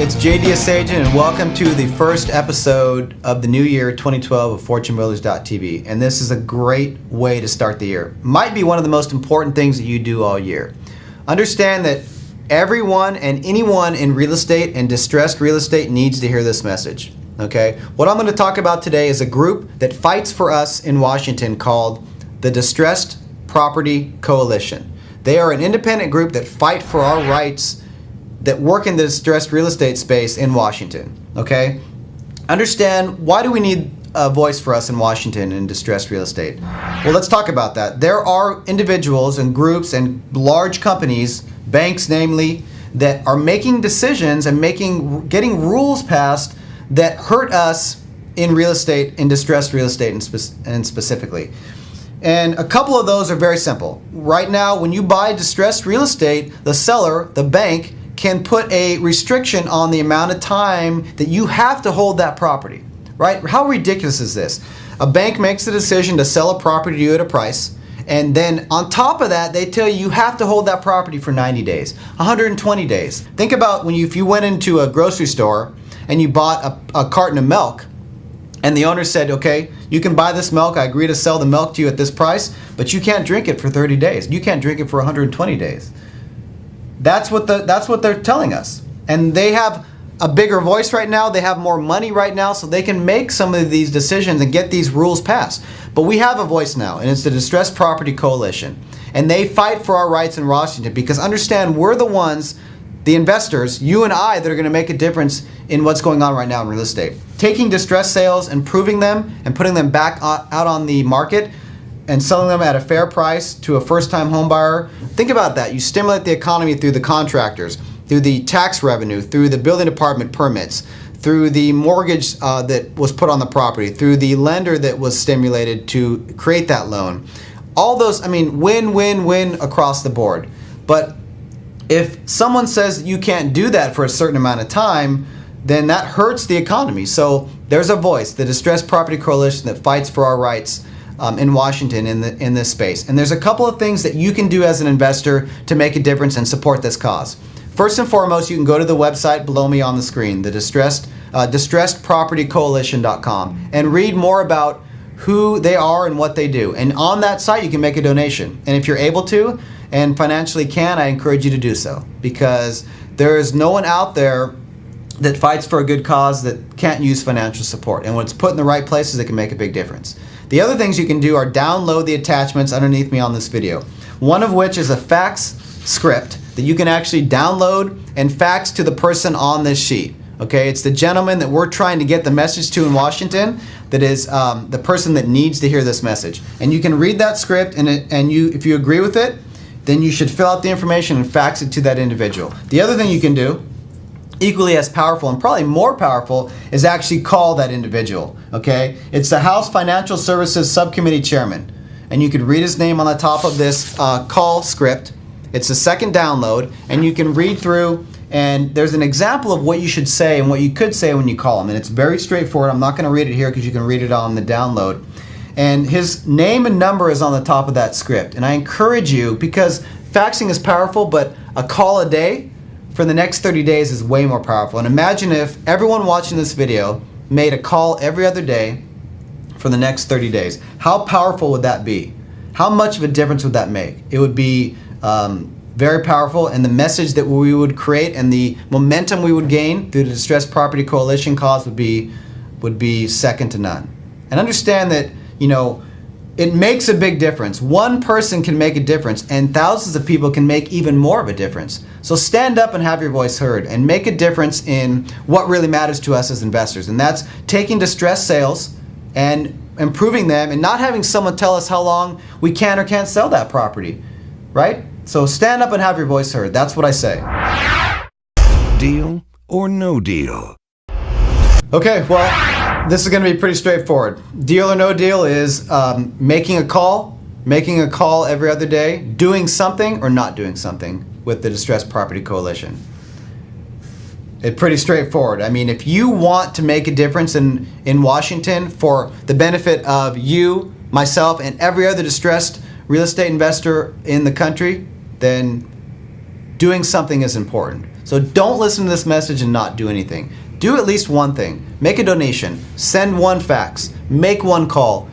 it's JD Asajan, and welcome to the first episode of the new year 2012 of FortuneBuilders.tv. And this is a great way to start the year. Might be one of the most important things that you do all year. Understand that everyone and anyone in real estate and distressed real estate needs to hear this message. Okay? What I'm going to talk about today is a group that fights for us in Washington called the Distressed Property Coalition. They are an independent group that fight for our rights that work in the distressed real estate space in Washington. Okay? Understand, why do we need a voice for us in Washington in distressed real estate? Well, let's talk about that. There are individuals and groups and large companies, banks namely, that are making decisions and getting rules passed that hurt us in real estate, in distressed real estate and specifically. And a couple of those are very simple. Right now, when you buy distressed real estate, the seller, the bank, can put a restriction on the amount of time that you have to hold that property, right? How ridiculous is this? A bank makes the decision to sell a property to you at a price, and then on top of that, they tell you have to hold that property for 90 days, 120 days. Think about if you went into a grocery store and you bought a carton of milk, and the owner said, okay, you can buy this milk, I agree to sell the milk to you at this price, but you can't drink it for 30 days. You can't drink it for 120 days. That's what they're telling us. And they have a bigger voice right now. They have more money right now, so they can make some of these decisions and get these rules passed. But we have a voice now, and it's the Distressed Property Coalition. And they fight for our rights in Washington because understand, we're the ones, the investors, you and I, that are going to make a difference in what's going on right now in real estate. Taking distressed sales, improving them, and putting them back out on the market and selling them at a fair price to a first-time home buyer. Think about that. You stimulate the economy through the contractors, through the tax revenue, through the building department permits, through the mortgage that was put on the property, through the lender that was stimulated to create that loan. All those, win, win, win across the board. But if someone says you can't do that for a certain amount of time, then that hurts the economy. So there's a voice, the Distressed Property Coalition, that fights for our rights in Washington in this space. And there's a couple of things that you can do as an investor to make a difference and support this cause. First and foremost, you can go to the website below me on the screen, the DistressedPropertyCoalition.com, and read more about who they are and what they do. And on that site, you can make a donation. And if you're able to and financially can, I encourage you to do so, because there is no one out there that fights for a good cause that can't use financial support. And when it's put in the right places, it can make a big difference. The other things you can do are download the attachments underneath me on this video. One of which is a fax script that you can actually download and fax to the person on this sheet. Okay, it's the gentleman that we're trying to get the message to in Washington that is the person that needs to hear this message. And you can read that script, and if you agree with it, then you should fill out the information and fax it to that individual. The other thing you can do, equally as powerful and probably more powerful, is actually call that individual. Okay, it's the House Financial Services Subcommittee Chairman, and you can read his name on the top of this call script. It's the second download, and you can read through, and there's an example of what you should say and what you could say when you call him, and it's very straightforward. I'm not going to read it here because you can read it on the download. And his name and number is on the top of that script. And I encourage you, because faxing is powerful, but a call a day for the next 30 days is way more powerful. And imagine if everyone watching this video made a call every other day for the next 30 days. How powerful would that be? How much of a difference would that make? It would be very powerful, and the message that we would create and the momentum we would gain through the Distressed Property Coalition cause would be second to none. And understand that, it makes a big difference. One person can make a difference, and thousands of people can make even more of a difference. So stand up and have your voice heard and make a difference in what really matters to us as investors. And that's taking distressed sales and improving them and not having someone tell us how long we can or can't sell that property, right? So stand up and have your voice heard. That's what I say. Deal or no deal? Okay, well, this is going to be pretty straightforward. Deal or no deal is making a call every other day, doing something or not doing something with the Distressed Property Coalition. It's pretty straightforward. If you want to make a difference in Washington for the benefit of you, myself, and every other distressed real estate investor in the country, then doing something is important. So don't listen to this message and not do anything. Do at least one thing. Make a donation. Send one fax. Make one call.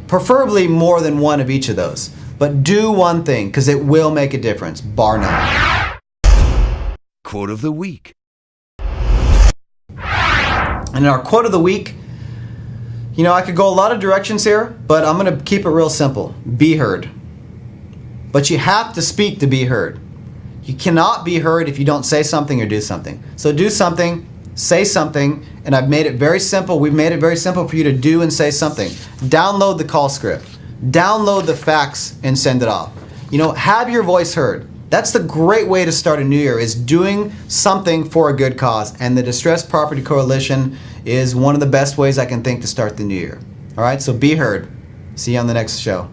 Preferably more than one of each of those. But do one thing, because it will make a difference, bar none. Quote of the week. And our quote of the week, you know, I could go a lot of directions here, but I'm going to keep it real simple. Be heard. But you have to speak to be heard. You cannot be heard if you don't say something or do something. So do something, say something, and I've made it very simple. We've made it very simple for you to do and say something. Download the call script. Download the fax and send it off. You know, have your voice heard. That's the great way to start a new year, is doing something for a good cause. And the Distressed Property Coalition is one of the best ways I can think to start the new year. All right, so be heard. See you on the next show.